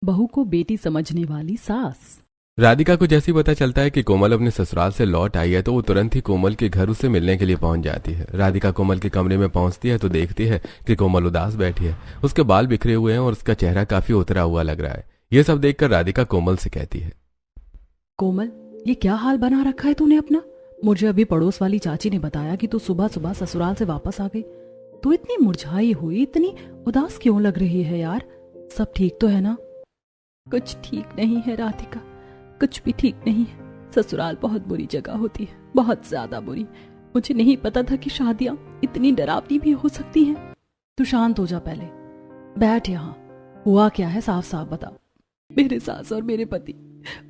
बहू को बेटी समझने वाली सास। राधिका को जैसे ही पता चलता है कि कोमल अपने ससुराल से लौट आई है तो वो तुरंत ही कोमल के घर उससे मिलने के लिए पहुंच जाती है। राधिका कोमल के कमरे में पहुंचती है तो देखती है कि कोमल उदास बैठी है। उसके बाल बिखरे हुए हैं और उसका चेहरा काफी उतरा हुआ लग रहा है। ये सब देखकर राधिका कोमल से कहती है, कोमल, ये क्या हाल बना रखा है तूने अपना? मुझे अभी पड़ोस वाली चाची ने बताया कि तू सुबह सुबह ससुराल से वापस आ गई। तू इतनी मुरझाई हुई, इतनी उदास क्यों लग रही है यार? सब ठीक तो है ना? कुछ ठीक नहीं है राधिका, कुछ भी ठीक नहीं है। ससुराल बहुत बुरी जगह होती है, बहुत ज्यादा बुरी। मुझे नहीं पता था कि शादियां इतनी डरावनी भी हो सकती हैं। तू शांत हो जा, पहले बैठ यहाँ। हुआ क्या है, साफ साफ बता। मेरे सास और मेरे पति,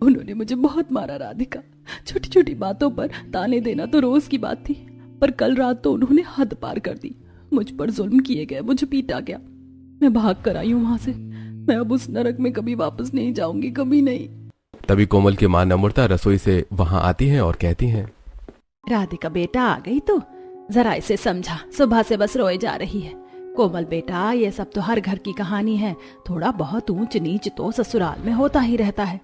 उन्होंने मुझे बहुत मारा राधिका। छोटी छोटी बातों पर ताने देना तो रोज की बात थी, पर कल रात तो उन्होंने हद पार कर दी। मुझ पर जुल्म किए गए, मुझे पीटा गया। मैं भाग कर आई हूँ वहां से। मैं अब उस नरक में कभी वापस नहीं जाऊंगी, कभी नहीं। तभी कोमल की मां नम्रता रसोई से वहां आती हैं और कहती हैं, राधिका बेटा आ गई तो जरा इसे समझा, सुबह से बस रोए जा रही है। कोमल बेटा, ये सब तो हर घर की कहानी है। थोड़ा बहुत ऊंच नीच तो ससुराल में होता ही रहता है।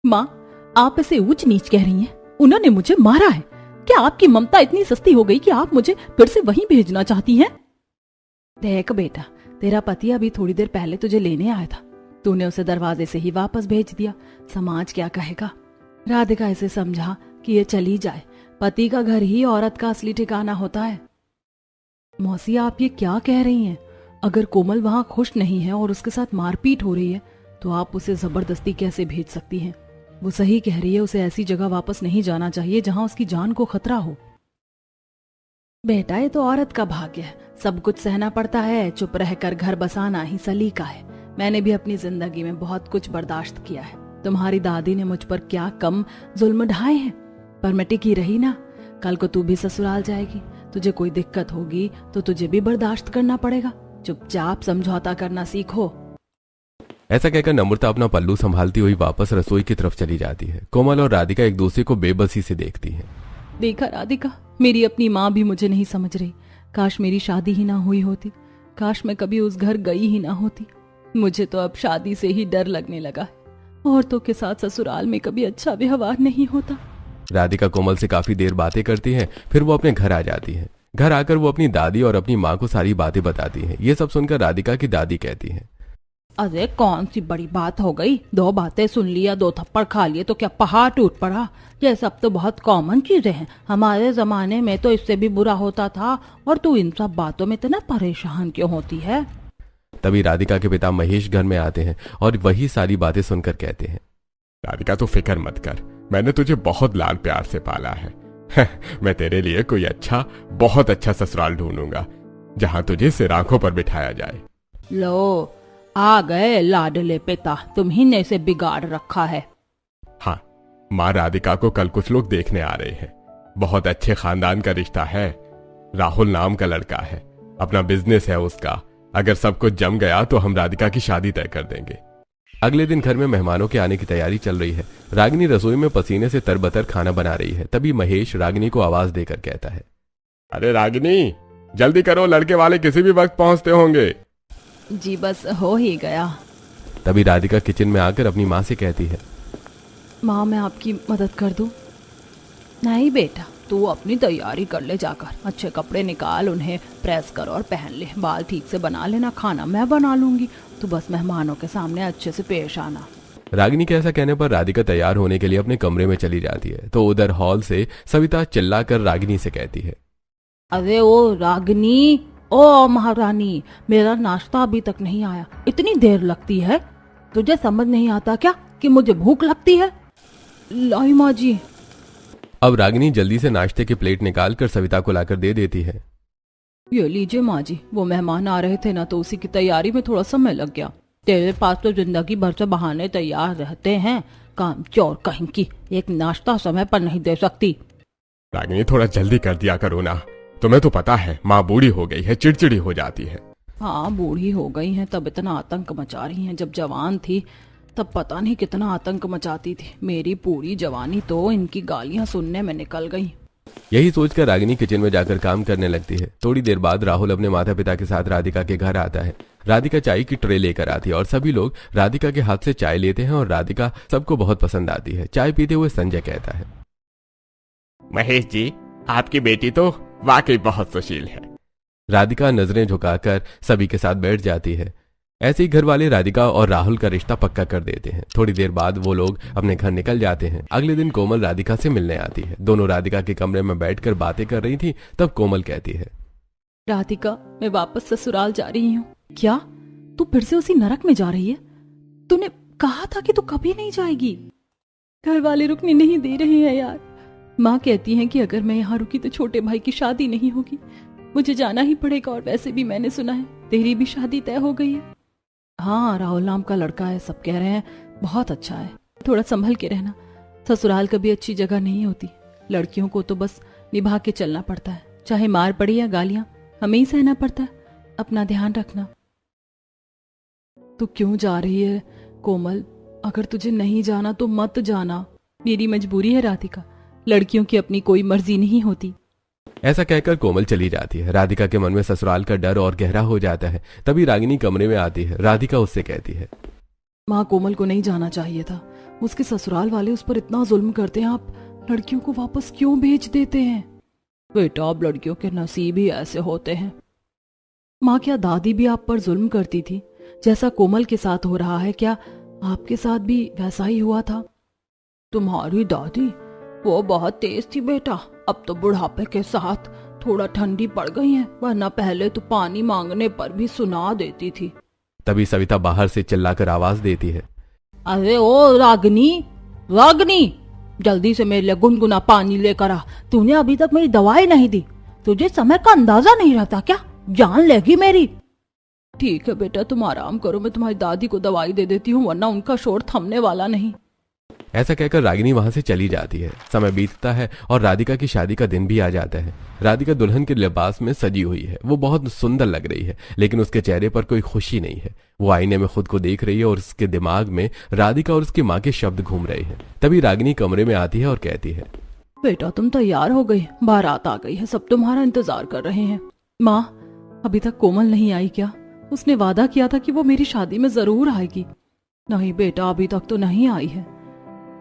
माँ, आप इसे ऊंच नीच कह रही हैं? उन्होंने मुझे मारा है। क्या आपकी ममता इतनी सस्ती हो गई कि आप मुझे फिर से वहीं भेजना चाहती हैं? देख बेटा, तेरा पति अभी थोड़ी देर पहले तुझे लेने आया था। तूने उसे दरवाजे से ही वापस भेज दिया। समाज क्या कहेगा? राधिका, इसे समझा कि ये चली जाए। पति का घर ही औरत का असली ठिकाना होता है। मौसी, आप ये क्या कह रही हैं? अगर कोमल वहां खुश नहीं है और उसके साथ मारपीट हो रही है तो आप उसे जबरदस्ती कैसे भेज सकती हैं? वो सही कह रही है, उसे ऐसी जगह वापस नहीं जाना चाहिए जहां उसकी जान को खतरा हो। बेटा, ये तो औरत का भाग्य है, सब कुछ सहना पड़ता है। चुप रहकर घर बसाना ही सलीका है। मैंने भी अपनी जिंदगी में बहुत कुछ बर्दाश्त किया है। तुम्हारी दादी ने मुझ पर क्या कम जुल्म ढाए हैं, पर मैं टिकी रही ना। कल को तू भी ससुराल जाएगी, तुझे कोई दिक्कत होगी तो तुझे भी बर्दाश्त करना पड़ेगा। चुपचाप समझौता करना सीखो। ऐसा कहकर नम्रता अपना पल्लू संभालती हुई वापस रसोई की तरफ चली जाती है। कोमल और राधिका एक दूसरे को बेबसी से देखती हैं। देखा राधिका, मेरी अपनी माँ भी मुझे नहीं समझ रही। काश मेरी शादी ही ना हुई होती, काश मैं कभी उस घर गई ही ना होती। मुझे तो अब शादी से ही डर लगने लगा है। औरतों के साथ ससुराल में कभी अच्छा व्यवहार नहीं होता। राधिका कोमल से काफी देर बातें करती है, फिर वो अपने घर आ जाती है। घर आकर वो अपनी दादी और अपनी माँ को सारी बातें बताती है। ये सब सुनकर राधिका की दादी कहती है, अरे कौन सी बड़ी बात हो गई? 2 बातें सुन लिया, 2 थप्पड़ खा लिए तो क्या पहाड़ टूट पड़ा? ये सब तो बहुत कॉमन चीजें हैं। हमारे जमाने में तो इससे भी बुरा होता था, और तू इन सब बातों में इतना परेशान क्यों होती है? तभी राधिका के पिता महेश घर में आते हैं और वही सारी बातें सुनकर कहते हैं, राधिका, तू फिक्र मत कर, मैंने तुझे बहुत लाड प्यार से पाला है। मैं तेरे लिए कोई अच्छा, बहुत अच्छा ससुराल ढूंढूंगा जहां तुझे सिर आंखों पर बिठाया जाए। लो, आ गए लाडले पिता, तुम्ही ने इसे बिगाड़ रखा है। हाँ, माँ राधिका को कल कुछ लोग देखने आ रहे हैं। बहुत अच्छे खानदान का रिश्ता है। राहुल नाम का लड़का है, अपना बिजनेस है उसका। अगर सब कुछ जम गया तो हम राधिका की शादी तय कर देंगे। अगले दिन घर में मेहमानों के आने की तैयारी चल रही है। रागिनी रसोई में पसीने से तरबतर खाना बना रही है। तभी महेश रागिनी को आवाज देकर कहता है, अरे रागिनी, जल्दी करो, लड़के वाले किसी भी वक्त पहुंचते होंगे। जी बस हो ही गया। तभी राधिका किचन में आकर अपनी माँ से कहती है, माँ, मैं आपकी मदद कर दूं? नहीं बेटा, तू अपनी तैयारी कर ले जाकर। अच्छे कपड़े निकाल, उन्हें प्रेस कर और पहन ले। बाल ठीक से बना लेना, खाना मैं बना लूंगी। तू बस मेहमानों के सामने अच्छे से पेश आना। रागिनी के ऐसा कहने पर राधिका तैयार होने के लिए अपने कमरे में चली जाती है तो उधर हॉल से सविता चिल्लाकर रागिनी से कहती है, अरे ओ रागिनी, ओ महारानी, मेरा नाश्ता अभी तक नहीं आया। इतनी देर लगती है? तुझे समझ नहीं आता क्या कि मुझे भूख लगती है? लाई माँ जी। अब रागिनी जल्दी से नाश्ते की प्लेट निकालकर सविता को लाकर दे देती है। ये लीजिए माँ जी, वो मेहमान आ रहे थे ना, तो उसी की तैयारी में थोड़ा समय लग गया। तेरे पास तो जिंदगी भर से बहाने तैयार रहते हैं। काम चोर कहीं की, एक नाश्ता समय पर नहीं दे सकती। रागिनी, थोड़ा जल्दी कर दिया करो ना। तुम्हें तो पता है माँ बूढ़ी हो गई है, चिड़चिड़ी हो जाती है। हाँ, बूढ़ी हो गई हैं तब इतना आतंक मचा रही हैं। जब जवान थी तब पता नहीं कितना आतंक मचाती थी। मेरी पूरी जवानी तो इनकी गालियां सुनने में निकल गई। यही सोचकर रागिनी किचन में जाकर काम करने लगती है। थोड़ी देर बाद राहुल अपने माता पिता के साथ राधिका के घर आता है। राधिका चाय की ट्रे लेकर आती है और सभी लोग राधिका के हाथ से चाय लेते हैं और राधिका सबको बहुत पसंद आती है। चाय पीते हुए संजय कहता है, महेश जी, आपकी बेटी तो वाकई बहुत सुशील है। राधिका नजरें झुकाकर सभी के साथ बैठ जाती है। ऐसे ही घर वाले राधिका और राहुल का रिश्ता पक्का कर देते हैं। थोड़ी देर बाद वो लोग अपने घर निकल जाते हैं। अगले दिन कोमल राधिका से मिलने आती है। दोनों राधिका के कमरे में बैठकर बातें कर रही थी। तब कोमल कहती है, राधिका, मैं वापस ससुराल जा रही हूँ। क्या तू फिर से उसी नरक में जा रही है? तूने कहा था कि तू कभी नहीं जाएगी। घर वाले रुकने नहीं दे रहे हैं यार। माँ कहती है कि अगर मैं यहाँ रुकी तो छोटे भाई की शादी नहीं होगी, मुझे जाना ही पड़ेगा। और वैसे भी मैंने सुना है तेरी भी शादी तय हो गई है। हाँ, राहुल नाम का लड़का है, सब कह रहे हैं बहुत अच्छा है। थोड़ा संभल के रहना, ससुराल कभी अच्छी जगह नहीं होती। लड़कियों को तो बस निभा के चलना पड़ता है, चाहे मार पड़ी या गालियां हमें ही सहना पड़ता है। अपना ध्यान रखना। तू क्यों जा रही है कोमल? अगर तुझे नहीं जाना तो मत जाना, मेरी मजबूरी है राधिका। लड़कियों की अपनी कोई मर्जी नहीं होती। ऐसा कहकर कोमल चली जाती है। राधिका के मन में ससुराल का डर और गहरा हो जाता है। तभी रागिनी कमरे में आती है। राधिका उससे कहती है, माँ, कोमल को नहीं जाना चाहिए था। उसके ससुराल वाले उस पर इतना जुल्म करते हैं, आप लड़कियों को वापस क्यों भेज देते हैं? बेटा, अब लड़कियों के नसीब ही ऐसे होते हैं। माँ, क्या दादी भी आप पर जुल्म करती थी जैसा कोमल के साथ हो रहा है? क्या आपके साथ भी वैसा ही हुआ था? तुम्हारी दादी वो बहुत तेज थी बेटा, अब तो बुढ़ापे के साथ थोड़ा ठंडी पड़ गई है, वरना पहले तो पानी मांगने पर भी सुना देती थी। तभी सविता बाहर से चिल्लाकर आवाज देती है, अरे ओ रागिनी, रागिनी, जल्दी से मेरे लिए गुनगुना पानी लेकर आ। तूने अभी तक मेरी दवाई नहीं दी। तुझे समय का अंदाजा नहीं रहता क्या? जान लेगी मेरी। ठीक है बेटा, तुम आराम करो, मैं तुम्हारी दादी को दवाई दे देती हूँ, वरना उनका शोर थमने वाला नहीं। ऐसा कहकर रागिनी वहां से चली जाती है। समय बीतता है और राधिका की शादी का दिन भी आ जाता है। राधिका दुल्हन के लिबास में सजी हुई है। वो बहुत सुंदर लग रही है, लेकिन उसके चेहरे पर कोई खुशी नहीं है। वो आईने में खुद को देख रही है और उसके दिमाग में राधिका और उसकी माँ के शब्द घूम रहे हैं। तभी रागिनी कमरे में आती है और कहती है, बेटा, तुम तैयार हो गई, बारात आ गई है, सब तुम्हारा इंतजार कर रहे हैं। माँ, अभी तक कोमल नहीं आई क्या? उसने वादा किया था कि वो मेरी शादी में जरूर आएगी। नहीं बेटा, अभी तक तो नहीं आई है।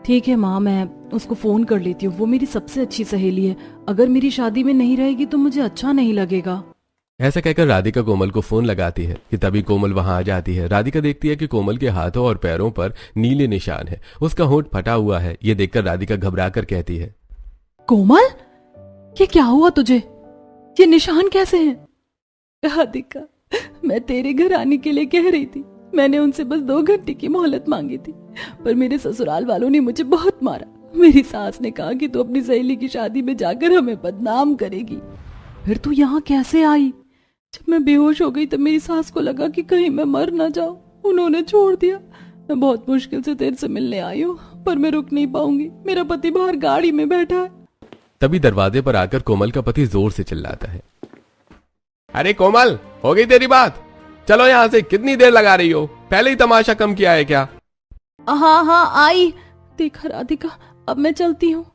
ठीक है माँ, मैं उसको फोन कर लेती हूँ, वो मेरी सबसे अच्छी सहेली है। अगर मेरी शादी में नहीं रहेगी तो मुझे अच्छा नहीं लगेगा। ऐसा कहकर राधिका कोमल को फोन लगाती है कि तभी कोमल वहां आ जाती है। राधिका देखती है कि कोमल के हाथों और पैरों पर नीले निशान है, उसका होंठ फटा हुआ है। ये देखकर राधिका घबराकर कहती है, कोमल, ये क्या हुआ तुझे? ये निशान कैसे हैं? राधिका, मैं तेरे घर आने के लिए कह रही थी। मैंने उनसे बस 2 घंटे की मोहलत मांगी थी, पर मेरे ससुराल वालों ने मुझे बहुत मारा। मेरी सास ने कहा कि तू अपनी सहेली की शादी में जाकर हमें बदनाम करेगी। फिर तू यहाँ कैसे आई? जब मैं बेहोश हो गई तब मेरी सास को लगा कि कहीं मैं मर ना जाऊं, उन्होंने छोड़ दिया। मैं बहुत मुश्किल से तेरे से मिलने आई हूँ, पर मैं रुक नहीं पाऊंगी। मेरा पति बाहर गाड़ी में बैठा है। तभी दरवाजे पर आकर कोमल का पति जोर से चिल्लाता है, अरे कोमल, हो गई तेरी बात? चलो यहाँ से, कितनी देर लगा रही हो? पहले ही तमाशा कम किया है क्या? हाँ हाँ आई। देखा राधिका, अब मैं चलती हूँ।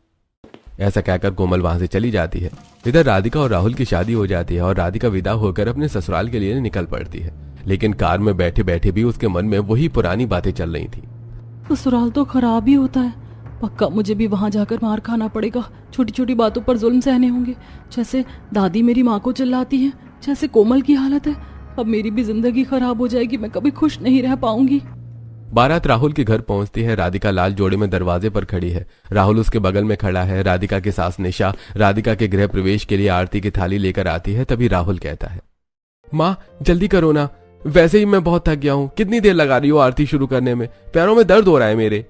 ऐसा कहकर कोमल वहां से चली जाती है। इधर राधिका और राहुल की शादी हो जाती है और राधिका विदा होकर अपने ससुराल के लिए निकल पड़ती है। लेकिन कार में बैठे बैठे भी उसके मन में वही पुरानी बातें चल रही थी। ससुराल तो खराब ही होता है, पक्का मुझे भी वहां जाकर मार खाना पड़ेगा। छोटी छोटी बातों पर जुल्म सहने होंगे। जैसे दादी मेरी माँ को चिल्लाती है, जैसे कोमल की हालत है। अब मेरी भी जिंदगी खराब हो जाएगी, मैं कभी खुश नहीं रह पाऊंगी। बारात राहुल के घर पहुंचती है। राधिका लाल जोड़े में दरवाजे पर खड़ी है। राहुल उसके बगल में खड़ा है। राधिका की सास निशा राधिका के गृह प्रवेश के लिए आरती की थाली लेकर आती है। तभी राहुल कहता है, माँ जल्दी करो ना, वैसे ही मैं बहुत थक गया हूँ। कितनी देर लगा रही हो आरती शुरू करने में? पैरों में दर्द हो रहा है मेरे।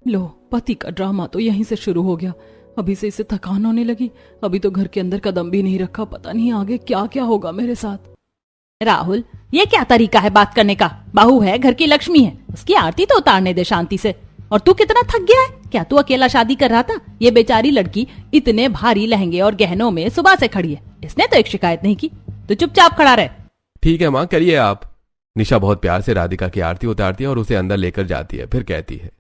लो, पति का ड्रामा तो यहीं से शुरू हो गया। अभी से इसे थकान होने लगी। अभी तो घर के अंदर कदम भी नहीं रखा, पता नहीं आगे क्या क्या होगा मेरे साथ। राहुल, ये क्या तरीका है बात करने का? बहू है, घर की लक्ष्मी है, उसकी आरती तो उतारने दे शांति से। और तू कितना थक गया है? क्या तू अकेला शादी कर रहा था? ये बेचारी लड़की इतने भारी लहंगे और गहनों में सुबह से खड़ी है, इसने तो एक शिकायत नहीं की। तो चुपचाप खड़ा रहे। ठीक है माँ, करिए आप। निशा बहुत प्यार से राधिका की आरती उतारती है और उसे अंदर लेकर जाती है। फिर कहती है,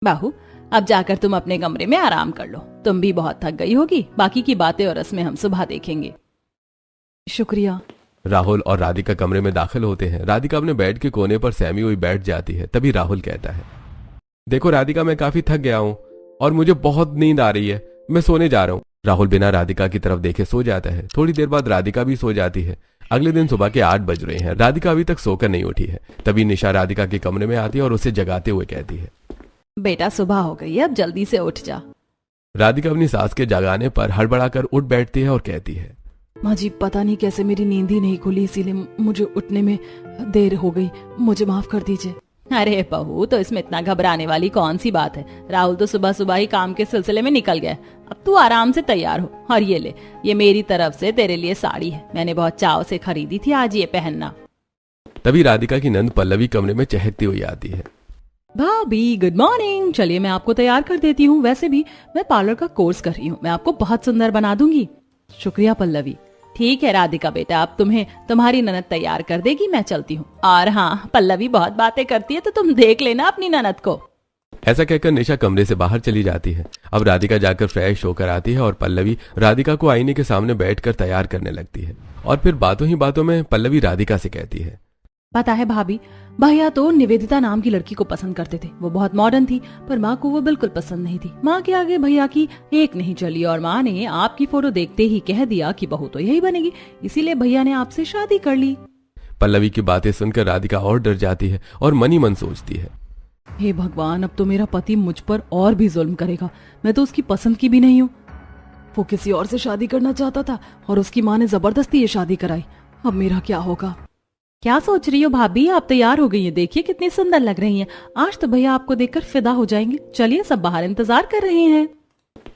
बाहू, अब जाकर तुम अपने कमरे में आराम कर लो, तुम भी बहुत थक गई होगी। बाकी की बातें और रस्में हम सुबह देखेंगे। शुक्रिया। राहुल और राधिका कमरे में दाखिल होते हैं। राधिका अपने बेड के कोने पर सहमी हुई बैठ जाती है। तभी राहुल कहता है, देखो राधिका, मैं काफी थक गया हूँ और मुझे बहुत नींद आ रही है, मैं सोने जा रहा हूँ। राहुल बिना राधिका की तरफ देखे सो जाता है। थोड़ी देर बाद राधिका भी सो जाती है। अगले दिन सुबह के 8 बज रहे हैं। राधिका अभी तक सोकर नहीं उठी है। तभी निशा राधिका के कमरे में आती है और उसे जगाते हुए कहती है, बेटा सुबह हो गई है, अब जल्दी से उठ जा। राधिका अपनी सास के जगाने पर हड़बड़ाकर उठ बैठती है और कहती है, माँ जी, पता नहीं कैसे मेरी नींद ही नहीं खुली, इसीलिए मुझे उठने में देर हो गई, मुझे माफ कर दीजिए। अरे बहू, तो इसमें इतना घबराने वाली कौन सी बात है। राहुल तो सुबह सुबह ही काम के सिलसिले में निकल गया। अब तू आराम से तैयार हो और ये ले, ये मेरी तरफ से तेरे लिए साड़ी है, मैंने बहुत चाव से खरीदी थी, आज ये पहनना। तभी राधिका की नंद पल्लवी कमरे में चहकती हुई आती है। भाभी गुड मॉर्निंग, चलिए मैं आपको तैयार कर देती हूँ। वैसे भी मैं पार्लर का कोर्स कर रही हूँ, मैं आपको बहुत सुंदर बना दूंगी। शुक्रिया पल्लवी। ठीक है राधिका बेटा, अब तुम्हें तुम्हारी ननद तैयार कर देगी, मैं चलती हूँ। और हाँ, पल्लवी बहुत बातें करती है, तो तुम देख लेना अपनी ननद को। ऐसा कहकर निशा कमरे से बाहर चली जाती है। अब राधिका जाकर फ्रेश होकर आती है और पल्लवी राधिका को आईने के सामने बैठकर तैयार करने लगती है। और फिर बातों ही बातों में पल्लवी राधिका से कहती है, पता है भाभी, भैया तो निवेदिता नाम की लड़की को पसंद करते थे। वो बहुत मॉडर्न थी, पर माँ को वो बिल्कुल पसंद नहीं थी। माँ के आगे भैया की एक नहीं चली और माँ ने आपकी फोटो देखते ही कह दिया कि बहू तो यही बनेगी, इसीलिए भैया ने आपसे शादी कर ली। पल्लवी की बातें सुनकर राधिका और डर जाती है और मन ही मन सोचती है, हे भगवान, अब तो मेरा पति मुझ पर और भी जुल्म करेगा। मैं तो उसकी पसंद की भी नहीं हूँ। वो किसी और से शादी करना चाहता था और उसकी माँ ने जबरदस्ती ये शादी कराई। अब मेरा क्या होगा। क्या सोच रही हो भाभी, आप तैयार हो गई हैं, देखिए कितनी सुंदर लग रही हैं। आज तो भैया आपको देखकर फिदा हो जाएंगे। चलिए, सब बाहर इंतजार कर रहे हैं।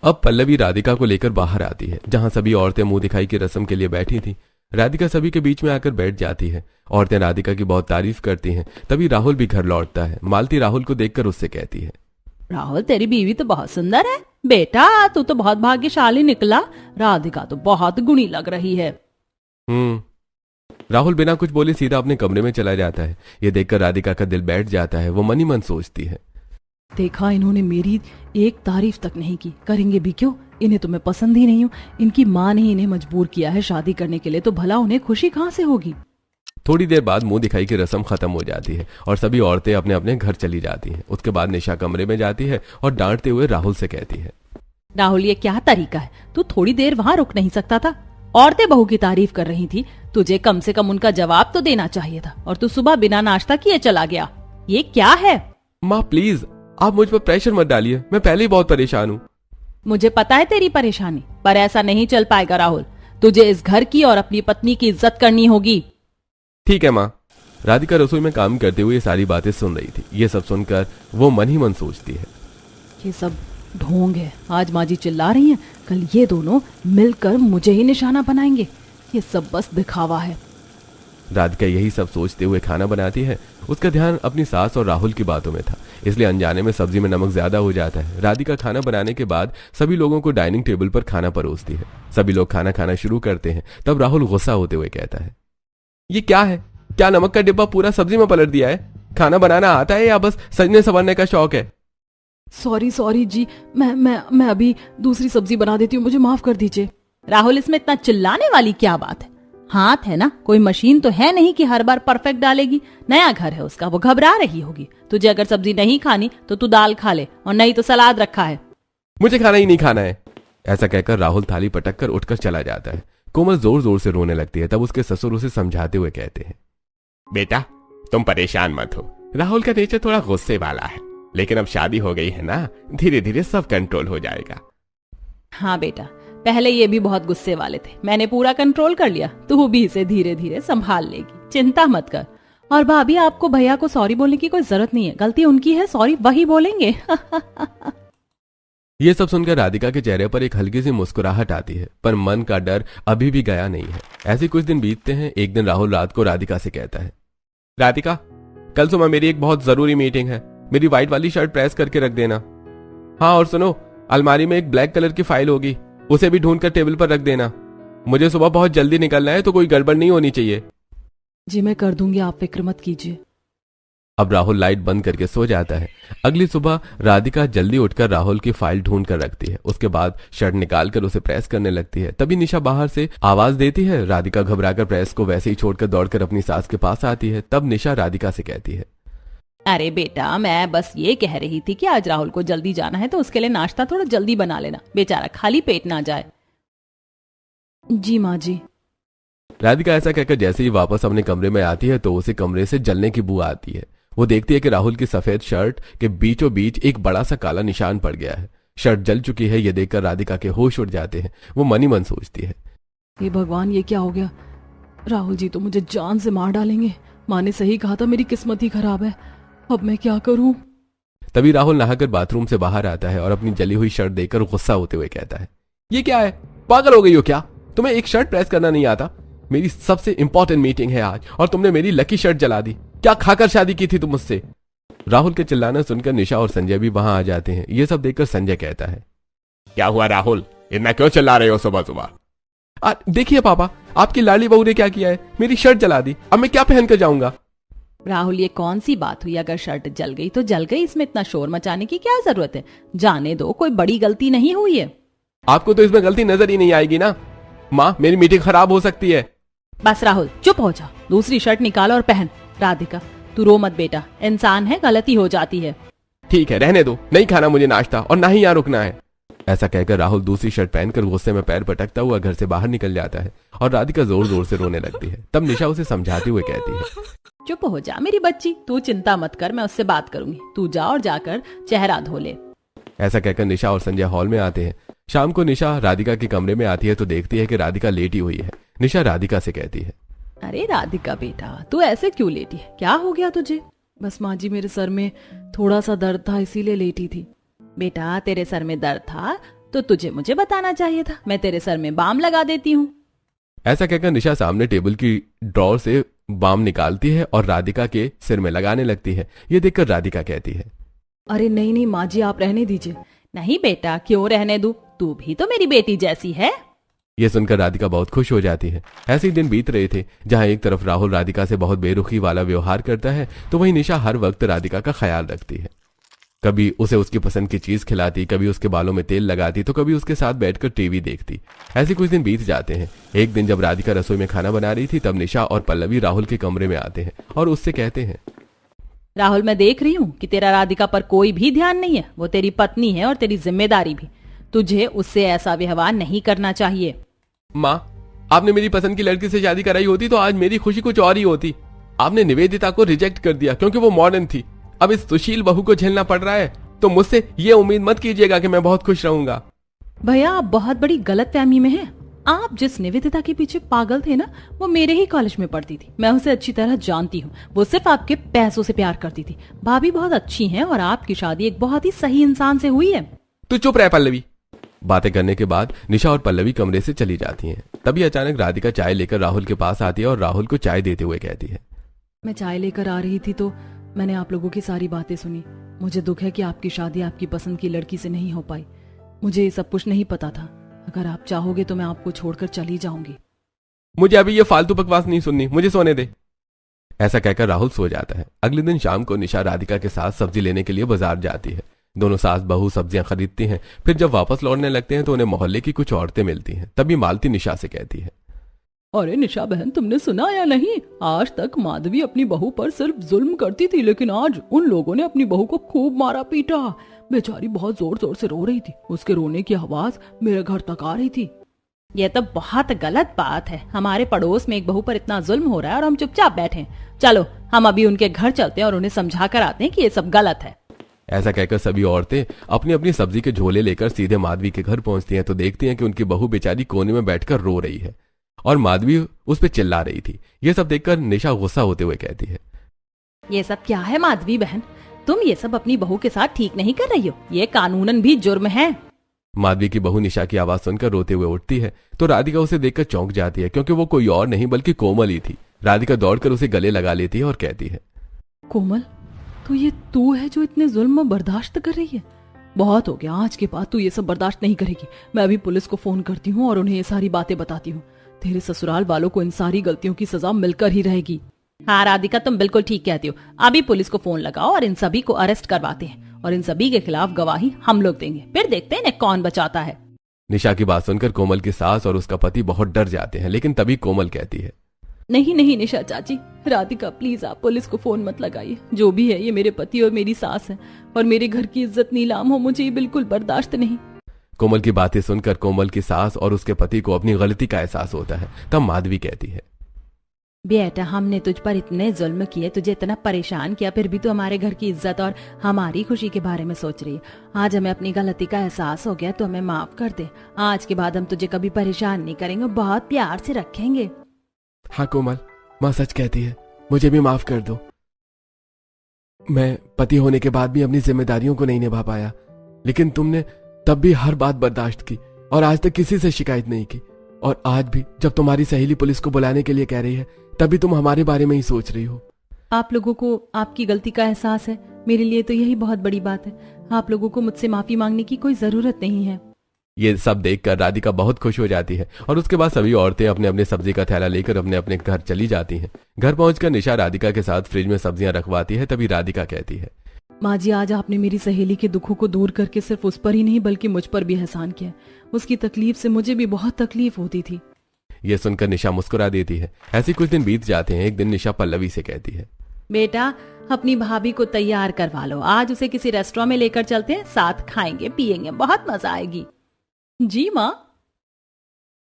अब पल्लवी राधिका को लेकर बाहर आती है, जहां सभी औरतें मुंह दिखाई की रस्म के लिए बैठी थी। राधिका सभी के बीच में आकर बैठ जाती है। औरतें राधिका की बहुत तारीफ करती हैं। तभी राहुल भी घर लौटता है। मालती राहुल को देखकर उससे कहती है, राहुल तेरी बीवी तो बहुत सुंदर है बेटा, तू तो बहुत भाग्यशाली निकला। राधिका तो बहुत गुणी लग रही है। राहुल बिना कुछ बोले सीधा अपने कमरे में चला जाता है। ये देखकर राधिका का दिल बैठ जाता है। वो मन ही मन सोचती है, देखा, इन्होंने मेरी एक तारीफ तक नहीं की, करेंगे भी क्यों, इन्हें तो मैं पसंद ही नहीं हूँ। इनकी माँ ने इन्हें मजबूर किया है शादी करने के लिए, तो भला उन्हें खुशी कहाँ से होगी। थोड़ी देर बाद मुंह दिखाई की रस्म खत्म हो जाती है और सभी औरतें अपने अपने घर चली जाती हैं। उसके बाद निशा कमरे में जाती है और डांटते हुए राहुल से कहती है, राहुल ये क्या तरीका है, तू थोड़ी देर वहाँ रुक नहीं सकता था। औरतें बहू की तारीफ कर रही थी, तुझे कम से कम उनका जवाब तो देना चाहिए था, और तू सुबह बिना नाश्ता किए चला गया। ये क्या है। माँ प्लीज, आप मुझ पर प्रेशर मत डालिए, मैं पहले ही बहुत परेशान हूँ। मुझे पता है तेरी परेशानी, पर ऐसा नहीं चल पाएगा राहुल। तुझे इस घर की और अपनी पत्नी की इज्जत करनी होगी। ठीक है माँ। राधिका रसोई में काम करते हुए ये सारी बातें सुन रही थी। ये सब सुनकर वो मन ही मन सोचती है, ये सब ढोंग है। आज माँ जी चिल्ला रही हैं, कल ये दोनों मिलकर मुझे ही निशाना बनाएंगे। ये सब बस दिखावा है। राधिका यही सब सोचते हुए खाना बनाती है। उसका ध्यान अपनी सास और राहुल की बातों में था, इसलिए अनजाने में सब्जी में नमक ज्यादा हो जाता है। राधिका खाना बनाने के बाद सभी लोगों को डाइनिंग टेबल पर खाना परोसती है। सभी लोग खाना खाना शुरू करते हैं। तब राहुल गुस्सा होते हुए कहता है, ये क्या है, क्या नमक का डिब्बा पूरा सब्जी में पलट दिया है। खाना बनाना आता है या बस सजने संवरने का शौक है। सॉरी जी, मैं अभी दूसरी सब्जी बना देती हूँ, मुझे माफ कर दीजिए। राहुल, इसमें इतना चिल्लाने वाली क्या बात है। हाथ है ना, कोई मशीन तो है नहीं कि हर बार परफेक्ट डालेगी। नया घर है उसका, वो घबरा रही होगी। तुझे अगर सब्जी नहीं खानी तो तू दाल खा ले, और नहीं तो सलाद रखा है। मुझे खाना ही नहीं खाना है। ऐसा कहकर राहुल थाली पटक कर उठकर चला जाता है। कोमल जोर जोर से रोने लगती है। तब उसके ससुर उसे समझाते हुए कहते हैं, बेटा तुम परेशान मत हो, राहुल का नेचर थोड़ा गुस्से वाला है, लेकिन अब शादी हो गई है ना, धीरे धीरे सब कंट्रोल हो जाएगा। हाँ बेटा, पहले ये भी बहुत गुस्से वाले थे, मैंने पूरा कंट्रोल कर लिया। तू भी इसे धीरे धीरे संभाल लेगी, चिंता मत कर। और भाभी, आपको भैया को सॉरी बोलने की कोई जरूरत नहीं है, गलती उनकी है, सॉरी वही बोलेंगे। ये सब सुनकर राधिका के चेहरे पर एक हल्की सी मुस्कुराहट आती है, पर मन का डर अभी भी गया नहीं है। ऐसे कुछ दिन बीतते हैं। एक दिन राहुल रात को राधिका से कहता है, राधिका कल सुबह मेरी एक बहुत जरूरी मीटिंग है, मेरी व्हाइट वाली शर्ट प्रेस करके रख देना। हाँ, और सुनो, अलमारी में एक ब्लैक कलर की फाइल होगी, उसे भी ढूंढकर टेबल पर रख देना। मुझे सुबह बहुत जल्दी निकलना है, तो कोई गड़बड़ नहीं होनी चाहिए। जी मैं कर दूंगी, आप फिक्र मत कीजिए। अब राहुल लाइट बंद करके सो जाता है। अगली सुबह राधिका जल्दी उठकर राहुल की फाइल ढूंढ कर रखती है। उसके बाद शर्ट निकालकर उसे प्रेस करने लगती है। तभी निशा बाहर से आवाज देती है। राधिका घबराकर प्रेस को वैसे ही छोड़कर दौड़कर अपनी सास के पास आती है। तब निशा राधिका से कहती है, अरे बेटा, मैं बस ये कह रही थी कि आज राहुल को जल्दी जाना है तो उसके लिए नाश्ता थोड़ा जल्दी बना लेना, बेचारा खाली पेट ना जाए। जी माँ जी। राधिका ऐसा कहकर जैसे ही वापस अपने कमरे में आती है तो उसे कमरे से जलने की बू आती है। वो देखती है कि राहुल की सफेद शर्ट के बीचों बीच एक बड़ा सा काला निशान पड़ गया है। शर्ट जल चुकी है। ये देखकर राधिका के होश उड़ जाते हैं। वो मनी मन सोचती है, ये भगवान, ये क्या हो गया? राहुल जी तो मुझे जान से मार डालेंगे। माँ ने सही कहा था, मेरी किस्मत ही खराब है। अब मैं क्या करूं? तभी राहुल नहाकर बाथरूम से बाहर आता है और अपनी जली हुई शर्ट देखकर गुस्सा होते हुए कहता है, ये क्या है? पागल हो गई हो क्या? तुम्हें एक शर्ट प्रेस करना नहीं आता? मेरी सबसे इंपॉर्टेंट मीटिंग है आज और तुमने मेरी लकी शर्ट जला दी। क्या खाकर शादी की थी तुम मुझसे? राहुल के चिल्लाना सुनकर निशा और संजय भी वहां आ जाते हैं। ये सब देखकर संजय कहता है, क्या हुआ राहुल, इतना क्यों चिल्ला रहे हो सुबह सुबह? देखिए पापा, आपकी लाडली बहू ने क्या किया है, मेरी शर्ट जला दी। अब मैं क्या पहनकर जाऊंगा? राहुल, ये कौन सी बात हुई? अगर शर्ट जल गई तो जल गई, इसमें इतना शोर मचाने की क्या जरूरत है? जाने दो, कोई बड़ी गलती नहीं हुई है। आपको तो इसमें गलती नजर ही नहीं आएगी ना। माँ, मेरी मीटिंग खराब हो सकती है। बस राहुल, चुप हो जा। दूसरी शर्ट निकालो और पहन। राधिका, तू रो मत बेटा, इंसान है, गलती हो जाती है। ठीक है, रहने दो, नहीं खाना मुझे नाश्ता और ना ही यहाँ रुकना है। ऐसा कहकर राहुल दूसरी शर्ट पहनकर गुस्से में पैर पटकता हुआ घर से बाहर निकल जाता है और राधिका जोर जोर से रोने लगती है। तब निशा उसे समझाते हुए कहती है, चुप हो जा मेरी बच्ची, तू चिंता मत कर, मैं उससे बात करूंगी। तू जा और जाकर चेहरा धो ले। ऐसा कहकर निशा और संजय हॉल में आते हैं। शाम को निशा राधिका के कमरे में आती है तो देखती है कि राधिका लेटी हुई है। निशा राधिका से कहती है, अरे राधिका बेटा, तू ऐसे क्यों लेटी है? क्या हो गया तुझे? बस माँ जी, मेरे सर में थोड़ा सा दर्द था, इसीलिए लेटी थी। बेटा, तेरे सर में दर्द था तो तुझे मुझे बताना चाहिए था, मैं तेरे सर में बाम लगा देती हूँ। ऐसा कहकर निशा सामने टेबल की ड्रॉर से बाम निकालती है और राधिका के सिर में लगाने लगती है। ये देखकर राधिका कहती है, अरे नहीं नहीं माँ जी, आप रहने दीजिए। नहीं बेटा, क्यों रहने दूं? तू भी तो मेरी बेटी जैसी है। ये सुनकर राधिका बहुत खुश हो जाती है। ऐसे ही दिन बीत रहे थे जहां एक तरफ राहुल राधिका से बहुत बेरुखी वाला व्यवहार करता है तो वहीं निशा हर वक्त राधिका का ख्याल रखती है। कभी उसे उसकी पसंद की चीज खिलाती, कभी उसके बालों में तेल लगाती तो कभी उसके साथ बैठकर टीवी देखती। ऐसे कुछ दिन बीत जाते हैं। एक दिन जब राधिका रसोई में खाना बना रही थी तब निशा और पल्लवी राहुल के कमरे में आते हैं और उससे कहते हैं, राहुल, मैं देख रही हूँ कि तेरा राधिका पर कोई भी ध्यान नहीं है। वो तेरी पत्नी है और तेरी जिम्मेदारी भी। तुझे उससे ऐसा व्यवहार नहीं करना चाहिए। माँ, आपने मेरी पसंद की लड़की से शादी कराई होती तो आज मेरी खुशी कुछ और ही होती। आपने निवेदिता को रिजेक्ट कर दिया क्योंकि वो मॉडर्न थी। अब इस सुशील बहू को झेलना पड़ रहा है तो मुझसे ये उम्मीद मत कीजिएगा कि मैं बहुत खुश रहूंगा। भैया, आप बहुत बड़ी गलतफहमी में हैं। आप जिस निवेदिता के पीछे पागल थे ना, वो मेरे ही कॉलेज में पढ़ती थी। मैं उसे अच्छी तरह जानती हूँ। वो सिर्फ आपके पैसों से प्यार करती थी। भाभी बहुत अच्छी हैं और आपकी शादी एक बहुत ही सही इंसान से हुई है। तू चुप रह पल्लवी। बातें करने के बाद निशा और पल्लवी कमरे से चली जाती हैं। तभी अचानक राधिका चाय लेकर राहुल के पास आती है और राहुल को चाय देते हुए कहती है, मैं चाय लेकर आ रही थी तो मैंने आप लोगों की सारी बातें सुनी। मुझे दुख है कि आपकी शादी आपकी पसंद की लड़की से नहीं हो पाई। मुझे ये सब कुछ नहीं पता था। अगर आप चाहोगे तो मैं आपको छोड़कर चली जाऊंगी। मुझे अभी ये फालतू बकवास नहीं सुननी, मुझे सोने दे। ऐसा कहकर राहुल सो जाता है। अगले दिन शाम को निशा राधिका के साथ सब्जी लेने के लिए बाजार जाती है। दोनों सास बहू सब्जियां खरीदती हैं। फिर जब वापस लौटने लगते हैं तो उन्हें मोहल्ले की कुछ औरतें मिलती हैं। तभी मालती निशा से कहती है, अरे निशा बहन, तुमने सुना या नहीं? आज तक माधवी अपनी बहू पर सिर्फ जुल्म करती थी, लेकिन आज उन लोगों ने अपनी बहू को खूब मारा पीटा। बेचारी बहुत जोर जोर से रो रही थी। उसके रोने की आवाज मेरे घर तक आ रही थी। यह तो बहुत गलत बात है। हमारे पड़ोस में एक बहू पर इतना जुल्म हो रहा है और हम चुपचाप बैठे हैं। चलो हम अभी उनके घर चलते हैं और उन्हें समझा कर आते हैं कि ये सब गलत है। ऐसा कहकर सभी औरतें अपनी अपनी सब्जी के झोले लेकर सीधे माधवी के घर पहुंचती हैं तो देखती हैं कि उनकी बहू बेचारी कोने में बैठकर रो रही है और माधवी उस पर चिल्ला रही थी। ये सब देखकर निशा गुस्सा होते हुए कहती है, ये सब क्या है माधवी बहन? तुम ये सब अपनी बहू के साथ ठीक नहीं कर रही हो। ये कानूनन भी जुर्म है। माधवी की बहू निशा की आवाज सुनकर रोते हुए उठती है तो राधिका उसे देखकर चौंक जाती है क्योंकि वो कोई और नहीं बल्कि कोमल ही थी। राधिका दौड़कर उसे गले लगा लेती है और कहती है, कोमल, तो ये तू है जो इतने जुल्म बर्दाश्त कर रही है? बहुत हो गया, आज के बाद तू ये सब बर्दाश्त नहीं करेगी। मैं अभी पुलिस को फोन करती हूँ और उन्हें ये सारी बातें बताती हूँ। तेरे ससुराल वालों को इन सारी गलतियों की सजा मिलकर ही रहेगी। हाँ राधिका, तुम बिल्कुल ठीक कहती हो। अभी पुलिस को फोन लगाओ और इन सभी को अरेस्ट करवाते हैं और इन सभी के खिलाफ गवाही हम लोग देंगे, फिर देखते हैं इन्हें कौन बचाता है। निशा की बात सुनकर कोमल की सास और उसका पति बहुत डर जाते हैं, लेकिन तभी कोमल कहती है, नहीं नहीं निशा चाची, राधिका प्लीज आप पुलिस को फोन मत लगाइए। जो भी है ये मेरे पति और मेरी सास है और मेरे घर की इज्जत नीलाम हो, मुझे ये बिल्कुल बर्दाश्त नहीं। कोमल की बातें सुनकर कोमल की सास और उसके पति को अपनी गलती का एहसास होता है। तब माधवी कहती है, बेटा हमने तुझ पर इतने जुल्म किए, तुझे इतना परेशान किया, फिर भी तू हमारे घर की इज्जत और हमारी खुशी के बारे में सोच रही है। आज हमें अपनी गलती का एहसास हो गया तो हमें माफ कर दे। आज के बाद हम तुझे कभी परेशान नहीं करेंगे, बहुत प्यार से रखेंगे। हाँ कोमल, माँ सच कहती है, मुझे भी माफ कर दो। मैं पति होने के बाद भी अपनी जिम्मेदारियों को नहीं निभा पाया, लेकिन तुमने तब भी हर बात बर्दाश्त की और आज तक किसी से शिकायत नहीं की। और आज भी जब तुम्हारी सहेली पुलिस को बुलाने के लिए कह रही है, तभी तुम हमारे बारे में ही सोच रही हो। आप लोगों को आपकी गलती का एहसास है, मेरे लिए तो यही बहुत बड़ी बात है। आप लोगों को मुझसे माफी मांगने की कोई जरूरत नहीं है। ये सब देखकर राधिका बहुत खुश हो जाती है और उसके बाद सभी औरतें अपने अपने सब्जी का थैला लेकर अपने अपने घर चली जाती हैं। घर पहुंचकर निशा राधिका के साथ फ्रिज में सब्जियां रखवाती है। तभी राधिका कहती है, माँ जी आज आपने मेरी सहेली के दुखों को दूर करके सिर्फ उस पर ही नहीं बल्कि मुझ पर भी एहसान किया। उसकी तकलीफ से मुझे भी बहुत तकलीफ होती थी। ये सुनकर निशा मुस्कुरा देती है। ऐसे कुछ दिन बीत जाते हैं। एक दिन निशा पल्लवी से कहती है, बेटा अपनी भाभी को तैयार करवा लो, आज उसे किसी रेस्टोरेंट में लेकर चलते हैं, साथ खाएंगे पिएंगे, बहुत मजा आएगी। जी माँ।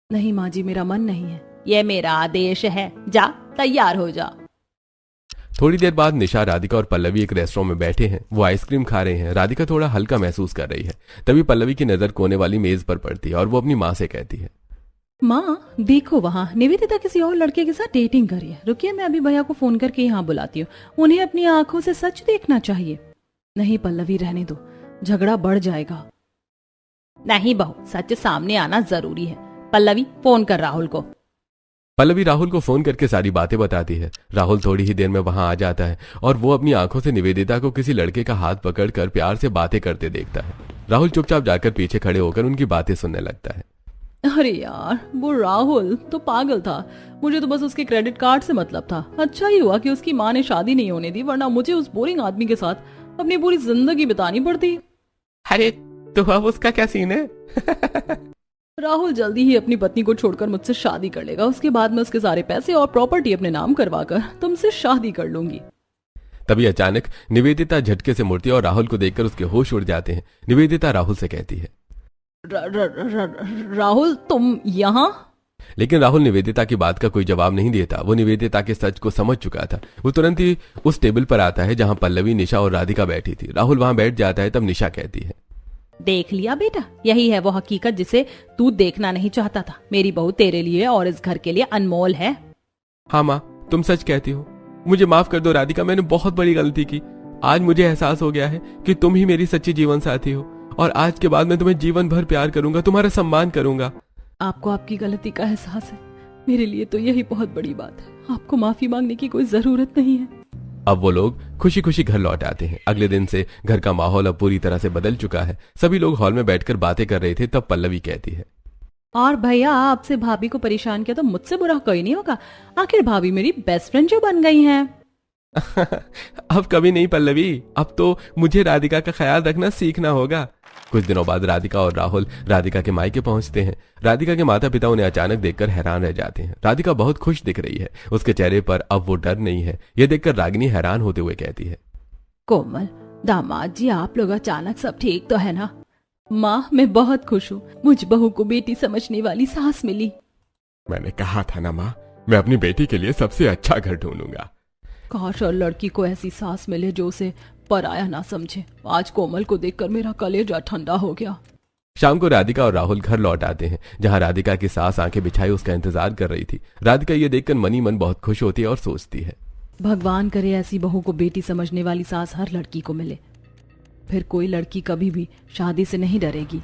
नहीं माँ जी, मेरा मन नहीं है। ये मेरा आदेश है, जा तैयार हो जा। थोड़ी देर बाद निशा, राधिका और पल्लवी एक रेस्टोरेंट में बैठे हैं। वो आइसक्रीम खा रहे हैं। राधिका थोड़ा हल्का महसूस कर रही है। तभी पल्लवी की नजर कोने वाली मेज पर पड़ती है और वो अपनी माँ से कहती है, माँ देखो वहाँ निवेदिता किसी और लड़के के साथ डेटिंग कर रही है। रुकिए मैं अभी भैया को फोन करके यहाँ बुलाती हूँ, उन्हें अपनी आंखों से सच देखना चाहिए। नहीं पल्लवी रहने दो, झगड़ा बढ़ जाएगा। नहीं बहू, सच सामने आना जरूरी है। पल्लवी फोन कर राहुल को। पल्लवी राहुल को फोन करके सारी बातें बताती है। राहुल थोड़ी ही देर में वहां आ जाता है और वो अपनी आंखों से निवेदिता को किसी लड़के का हाथ पकड़कर प्यार से बातें करते देखता है। राहुल चुपचाप जाकर पीछे खड़े होकर उनकी बातें सुनने लगता है। अरे यार वो राहुल तो पागल था, मुझे तो बस उसके क्रेडिट कार्ड से मतलब था। अच्छा ही हुआ कि उसकी माँ ने शादी नहीं होने दी, वरना मुझे उस बोरिंग आदमी के साथ अपनी पूरी जिंदगी बितानी पड़ती। अरे तो अब उसका क्या सीन है? राहुल जल्दी ही अपनी पत्नी को छोड़कर मुझसे शादी कर लेगा। उसके बाद मैं उसके सारे पैसे और प्रॉपर्टी अपने नाम करवाकर तुमसे शादी कर लूंगी। तभी अचानक निवेदिता झटके से मुड़ती है और राहुल को देखकर उसके होश उड़ जाते हैं। निवेदिता राहुल से कहती है, राहुल तुम यहाँ? लेकिन राहुल निवेदिता की बात का कोई जवाब नहीं देता। वो निवेदिता के सच को समझ चुका था। वो तुरंत ही उस टेबल पर आता है जहां पल्लवी, निशा और राधिका बैठी थी। राहुल वहां बैठ जाता है। तब निशा कहती है, देख लिया बेटा, यही है वो हकीकत जिसे तू देखना नहीं चाहता था। मेरी बहू तेरे लिए और इस घर के लिए अनमोल है। हाँ माँ, तुम सच कहती हो। मुझे माफ कर दो राधिका, मैंने बहुत बड़ी गलती की। आज मुझे एहसास हो गया है कि तुम ही मेरी सच्ची जीवन साथी हो और आज के बाद मैं तुम्हें जीवन भर प्यार करूंगा, तुम्हारा सम्मान करूंगा। आपको आपकी गलती का एहसास है, मेरे लिए तो यही बहुत बड़ी बात है। आपको माफी मांगने की कोई जरूरत नहीं है। अब वो लोग खुशी खुशी घर लौट आते हैं। अगले दिन से घर का माहौल अब पूरी तरह से बदल चुका है। सभी लोग हॉल में बैठकर बातें कर रहे थे। तब पल्लवी कहती है, और भैया आपसे भाभी को परेशान किया तो मुझसे बुरा कोई नहीं होगा। आखिर भाभी मेरी बेस्ट फ्रेंड जो बन गई हैं। अब कभी नहीं पल्लवी, अब तो मुझे राधिका का ख्याल रखना सीखना होगा। कुछ दिनों बाद राधिका और राहुल राधिका के मायके पहुंचते हैं। राधिका के माता पिता उन्हें अचानक देखकर हैरान रह जाते हैं। राधिका बहुत खुश दिख रही है। उसके चेहरे पर अब वो डर नहीं है। ये देखकर रागिनी हैरान होते हुए कहती है, कोमल दामाद जी, आप लोग अचानक सब ठीक तो है ना? माँ मैं बहुत खुश हूँ, मुझ बहू को बेटी समझने वाली सास मिली। मैंने कहा था ना माँ, मैं अपनी बेटी के लिए सबसे अच्छा घर ढूंढूंगा। काश और लड़की को ऐसी सास मिले जो उसे पराया ना समझे। आज कोमल को देखकर मेरा कलेजा ठंडा हो गया। शाम को राधिका और राहुल घर लौट आते हैं जहां राधिका की सास आंखें बिछाई उसका इंतजार कर रही थी। राधिका ये देखकर मनी मन बहुत खुश होती है और सोचती है, भगवान करे ऐसी बहू को बेटी समझने वाली सास हर लड़की को मिले, फिर कोई लड़की कभी भी शादी से नहीं डरेगी।